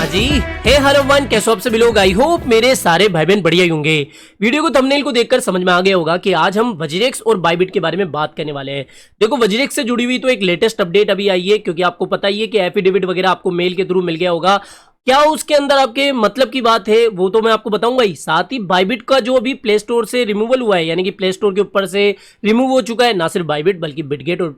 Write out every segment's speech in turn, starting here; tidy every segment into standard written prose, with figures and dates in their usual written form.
जी। हे hello one, कैसे आप सभी लोग? आई होप मेरे सारे भाई बहन बढ़िया ही होंगे। वीडियो को थंबनेल को देखकर समझ में आ गया होगा कि आज हम वज्रेक्स और बायबिट के बारे में बात करने वाले हैं। देखो, वज्रेक्स से जुड़ी हुई तो एक लेटेस्ट अपडेट अभी आई है, क्योंकि आपको पता ही है कि एफिडेविट वगैरह आपको मेल के थ्रू मिल गया होगा। क्या उसके अंदर आपके मतलब की बात है वो तो मैं आपको बताऊंगा ही। साथ ही बायबिट का जो अभी प्ले स्टोर से रिमूवल हुआ है, यानी कि प्ले स्टोर के ऊपर से रिमूव हो चुका है, ना सिर्फ बायबिट बल्कि बिटगेट और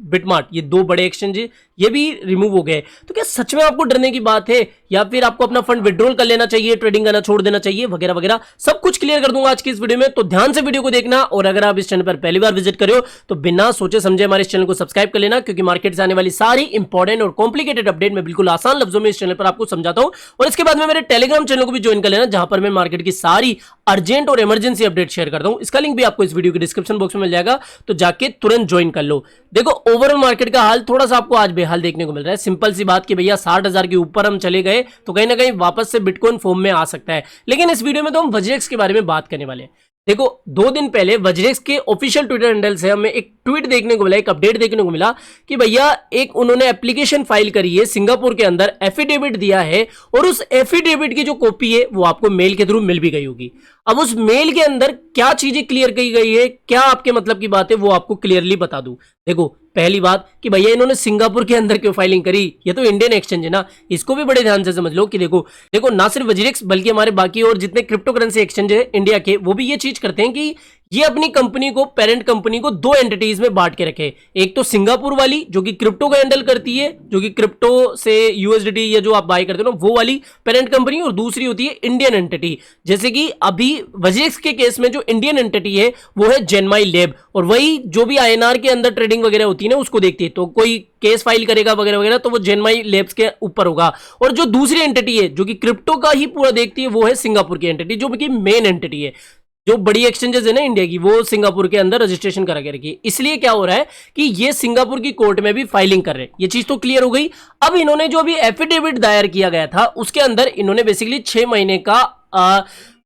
बिटमार्ट, ये दो बड़े एक्सचेंज ये भी रिमूव हो गए। तो क्या सच में आपको डरने की बात है, या फिर आपको अपना फंड विड्रॉल कर लेना चाहिए, ट्रेडिंग करना छोड़ देना चाहिए, वगैरह वगैरह सब कुछ क्लियर कर दूंगा आज की इस वीडियो में। तो ध्यान से वीडियो को देखना, और अगर आप इस चैनल पर पहली बार विजिट कर रहे हो तो बिना सोचे समझे हमारे इस चैनल को सब्सक्राइब कर लेना, क्योंकि मार्केट से आने वाली सारी इंपॉर्टेंट और कॉम्प्लिकेटेड अपडेट मैं बिल्कुल आसान लफ्जों में इस चैनल पर आपको समझाता हूं। और इसके बाद में मेरे टेलीग्राम चैनल को भी ज्वाइन कर लेना, जहां पर मैं मार्केट की सारी अर्जेंट और इमरजेंसी अपडेट शेयर करता हूं। इसका लिंक भी आपको इस वीडियो के डिस्क्रिप्शन बॉक्स में मिल जाएगा, तो जाके तुरंत ज्वाइन कर लो। देखो, ओवरऑल मार्केट का हाल थोड़ा सा आपको आज बेहाल देखने को मिल रहा है। सिंपल सी बात कि भैया 60,000 के ऊपर हम चले गए तो कहीं ना कहीं वापस से बिटकॉइन फॉर्म में आ सकता है। लेकिन इस वीडियो में तो हम वज्रेक्स के बारे में बात करने वाले हैं। देखो, 2 दिन पहले वज्रेक्स के ऑफिशियल ट्विटर हैंडल से हमें एक ट्वीट देखने को मिला, एक अपडेट देखने को मिला कि भैया एक उन्होंने एप्लीकेशन फाइल करी है सिंगापुर के अंदर, एफिडेविट दिया है, और उस एफिडेविट की जो कॉपी है वो आपको मेल के थ्रू मिल भी गई होगी। अब उस मेल के अंदर क्या चीजें क्लियर की गई है, क्या आपके मतलब की बात है, वो आपको क्लियरली बता दूं। देखो, पहली बात कि भैया इन्होंने सिंगापुर के अंदर क्यों फाइलिंग करी, ये तो इंडियन एक्सचेंज है ना, इसको भी बड़े ध्यान से समझ लो कि देखो ना सिर्फ वज्रेक्स बल्कि हमारे बाकी और जितने क्रिप्टो करेंसी एक्सचेंज है इंडिया के, वो भी ये चीज करते हैं कि ये अपनी कंपनी को, पेरेंट कंपनी को 2 एंटिटीज में बांट के रखे। एक तो सिंगापुर वाली जो कि क्रिप्टो का हैंडल करती है, जो कि क्रिप्टो से यूएसडीटी या जो आप बाय करते हो ना वो वाली पेरेंट कंपनी, और दूसरी होती है इंडियन एंटिटी। जैसे कि अभी वज्रेक्स के केस में जो इंडियन एंटिटी है वो है जेनमाई लैब, और वही जो भी आईएनआर के अंदर ट्रेडिंग वगैरह होती है ना उसको देखती है। तो कोई केस फाइल करेगा वगैरह वगैरह तो वो जेनमाई लैब्स के ऊपर होगा। और जो दूसरी एंटिटी है जो कि क्रिप्टो का ही पूरा देखती है वो है सिंगापुर की एंटिटी, जो कि मेन एंटिटी है। जो बड़ी एक्सचेंजेस है ना इंडिया की, वो सिंगापुर के अंदर रजिस्ट्रेशन करा के रखी है। इसलिए क्या हो रहा है कि ये सिंगापुर की कोर्ट में भी फाइलिंग कर रहे हैं। ये चीज तो क्लियर हो गई। अब इन्होंने जो अभी एफिडेविट दायर किया गया था उसके अंदर इन्होंने बेसिकली 6 महीने का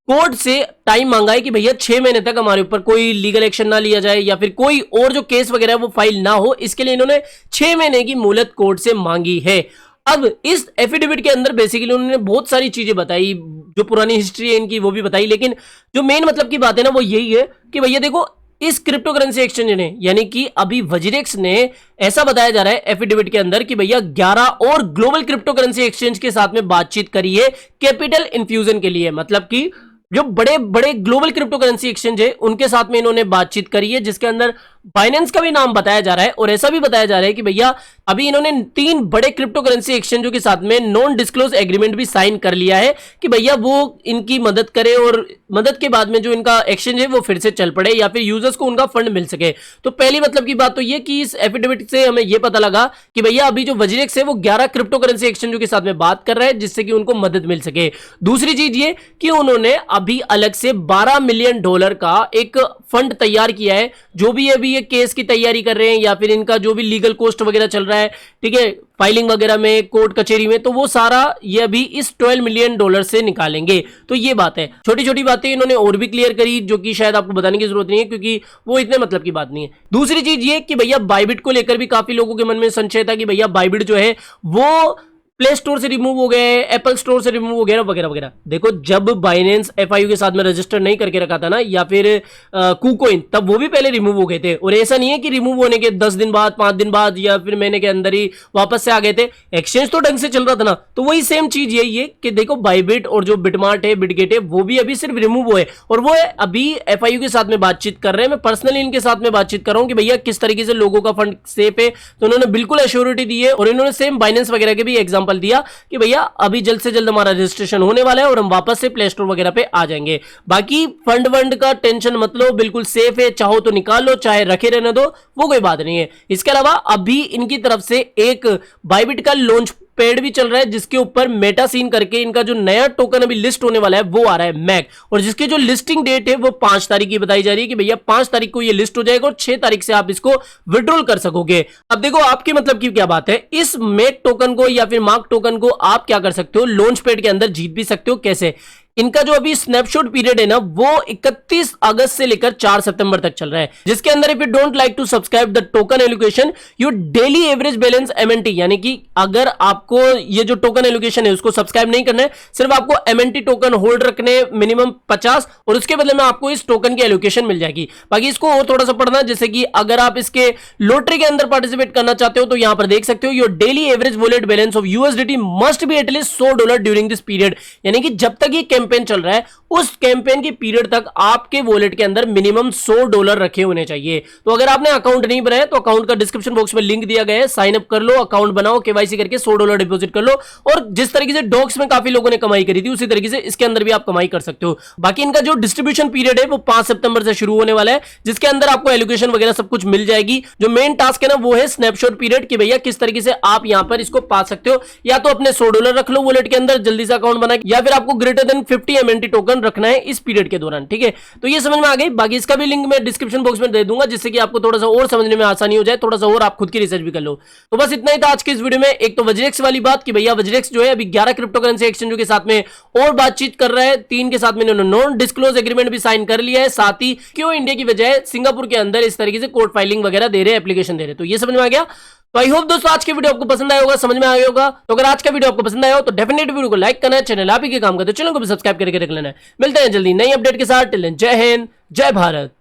कोर्ट से टाइम मांगा है कि भैया 6 महीने तक हमारे ऊपर कोई लीगल एक्शन ना लिया जाए, या फिर कोई और जो केस वगैरह है वो फाइल ना हो। इसके लिए इन्होंने 6 महीने की मोहलत कोर्ट से मांगी है। अब इस एफिडेविट के अंदर बेसिकली उन्होंने बहुत सारी चीजें बताई, जो पुरानी हिस्ट्री है इनकी वो भी बताई, लेकिन जो मेन मतलब की बात है ना वो यही है कि भैया देखो, इस क्रिप्टो करेंसी एक्सचेंज ने, यानी कि अभी वज्रेक्स ने, ऐसा बताया जा रहा है एफिडेविट के अंदर कि भैया 11 और ग्लोबल क्रिप्टो करेंसी एक्सचेंज के साथ में बातचीत करी है कैपिटल इन्फ्यूजन के लिए। मतलब कि जो बड़े बड़े ग्लोबल क्रिप्टो करेंसी एक्सचेंज है उनके साथ में इन्होंने बातचीत करी है, जिसके अंदर बाइनेंस का भी नाम बताया जा रहा है। और ऐसा भी बताया जा रहा है कि भैया अभी इन्होंने 3 बड़े क्रिप्टो करेंसी एक्सचेंजों के साथ में नॉन डिस्क्लोज एग्रीमेंट भी साइन कर लिया है कि भैया वो इनकी मदद करे, और मदद के बाद में जो इनका एक्सचेंज है वो फिर से चल पड़े, या फिर यूजर्स को उनका फंड मिल सके। तो पहली मतलब की बात तो ये कि इस एफिडेविट से हमें ये पता लगा कि भैया अभी जो वज्रेक्स है वो 11 क्रिप्टो करेंसी एक्सचेंजों के साथ में बात कर रहा है, जिससे कि उनको मदद मिल सके। दूसरी चीज ये कि उन्होंने अभी अलग से $12 मिलियन का एक फंड तैयार किया है, जो भी अभी ये केस की तैयारी कर रहे हैं, या फिर इनका जो भी लीगल कॉस्ट वगैरह चल रहा है, ठीक है, फाइलिंग वगैरह में, कोर्ट कचेरी में, तो वो सारा ये अभी इस $12 मिलियन से निकालेंगे। तो ये बात है। छोटी छोटी बातें इन्होंने और भी क्लियर करी, जो कि शायद आपको बताने की जरूरत नहीं है, क्योंकि वो इतने मतलब की बात नहीं है। दूसरी चीज ये कि भैया बायबिट को लेकर भी काफी लोगों के मन में संशय था कि भैया बायबिट जो है वो प्ले स्टोर से रिमूव हो गए, एप्पल स्टोर से रिमूव हो गया वगैरह वगैरह। देखो, जब बाइनेंस एफआईयू के साथ में रजिस्टर नहीं करके रखा था ना, या फिर कुकॉइन, तब वो भी पहले रिमूव हो गए थे। और ऐसा नहीं है कि रिमूव होने के 10 दिन बाद, 5 दिन बाद, या फिर महीने के अंदर ही वापस से आ गए थे। एक्सचेंज तो ढंग से चल रहा था ना। तो वही सेम चीज यही है कि देखो, बायबिट और जो बिटमार्ट है, बिटगेट है, वो भी अभी सिर्फ रिमूव हुए, और वो अभी एफआईयू के साथ में बातचीत कर रहे हैं। मैं पर्सनली इनके साथ में बातचीत कर रहा हूं कि भैया किस तरीके से लोगों का फंड सेफ है। तो उन्होंने बिल्कुल एश्योरिटी दी है, और इन्होंने सेम बाइनेंस वगैरह के भी एग्जाम्पल दिया कि भैया अभी जल्द से जल्द हमारा रजिस्ट्रेशन होने वाला है और हम वापस से प्ले स्टोर वगैरह पे आ जाएंगे। बाकी फंड वंड का टेंशन मत लो, बिल्कुल सेफ है, चाहो तो निकाल लो, चाहे रखे रहने दो, वो कोई बात नहीं है। इसके अलावा अभी इनकी तरफ से एक बायबिट का लॉन्च पेड भी चल रहा है, जिसके ऊपर मेटा सीन करके इनका जो नया टोकन अभी लिस्ट होने वाला है वो आ रहा है मैक, और जिसकी जो लिस्टिंग डेट है वो 5 तारीख की बताई जा रही है कि भैया 5 तारीख को ये लिस्ट हो जाएगा, और 6 तारीख से आप इसको विड्रॉल कर सकोगे। अब देखो, आपके मतलब की क्या बात है, इस मैक टोकन को या फिर मार्क टोकन को आप क्या कर सकते हो, लॉन्च पेड के अंदर जीत भी सकते हो। कैसे? इनका जो अभी स्नैपशॉट पीरियड है ना वो 31 अगस्त से लेकर 4 सितंबर तक चल रहा है, जिसके अंदर if you don't like to subscribe the token allocation your daily average balance MNT, यानी कि अगर आपको ये जो टोकन एलोकेशन है उसको सब्सक्राइब नहीं करना है, सिर्फ आपको एमएनटी टोकन होल्ड रखने मिनिमम 50 और उसके बदले में आपको इस टोकन की एलोकेशन मिल जाएगी। बाकी इसको और थोड़ा सा पढ़ना, जैसे कि अगर आप इसके लॉटरी के अंदर पार्टिसिपेट करना चाहते हो तो यहां पर देख सकते हो your daily average wallet balance of USDT must be at least $100 during this period, यानी कि जब तक ये कैंपेन चल रहा है उस कैंपेन की पीरियड तक आपके वॉलेट के अंदर मिनिमम $100 रखे होने चाहिए। तो अगर आपने अकाउंट नहीं बनाया तो अकाउंट का डिस्क्रिप्शन बॉक्स में लिंक दिया गया है, साइन अप कर लो, अकाउंट बनाओ, केवाईसी करके $100 डिपॉजिट कर लो, और जिस तरीके से डॉक्स में काफी लोगों ने कमाई करी थी उसी तरीके से इसके अंदर भी आप कमाई कर सकते हो। बाकी इनका जो डिस्ट्रीब्यूशन पीरियड है वो 5 सितंबर से शुरू होने वाला है, जिसके अंदर आपको एलोकेशन वगैरह सब कुछ मिल जाएगी। जो मेन टास्क है ना वो है स्नैपशॉट पीरियड, कि भैया किस तरीके से आप यहां पर इसको पा सकते हो, या तो अपने $100 रख लो वॉलेट के अंदर जल्दी से अकाउंट बना, या फिर आपको ग्रेटर देन 50 एमएनटी टोकन रखना है इस पीरियड के दौरान। ठीक है, तो ये समझ में आ गई। बाकी इसका भी लिंक मैं डिस्क्रिप्शन बॉक्स में दे दूंगा, जिससे कि आपको थोड़ा सा और समझने में आसानी हो जाए, थोड़ा सा और आप खुद की रिसर्च भी कर लो। तो बस इतना ही था आज के इस वीडियो में। एक तो वज्रेक्स वाली बात कि भैया वज्रेक्स जो है अभी 11 क्रिप्टो करेंसी एक्सचेंजों के साथ में और बातचीत कर रहा है, 3 के साथ में इन्होंने नॉन डिस्क्लोज एग्रीमेंट भी साइन कर लिया है, साथ ही क्यों इंडिया की बजाय सिंगापुर के अंदर इस तरीके से कोर्ट फाइलिंग वगैरह दे रहे हैं, एप्लीकेशन दे रहे हैं। तो ये समझ में आ गया। तो आई होप दोस्तों आज के वीडियो आपको पसंद आया होगा, समझ में आ गया होगा। तो अगर आज का वीडियो आपको पसंद आया हो तो डेफिनेटली वीडियो को लाइक करना है, चैनल आप ही के काम का तो चैनल को भी सब्सक्राइब करके रख लेना है। मिलते हैं जल्दी नई अपडेट के साथ। टिल देन जय हिंद, जय भारत।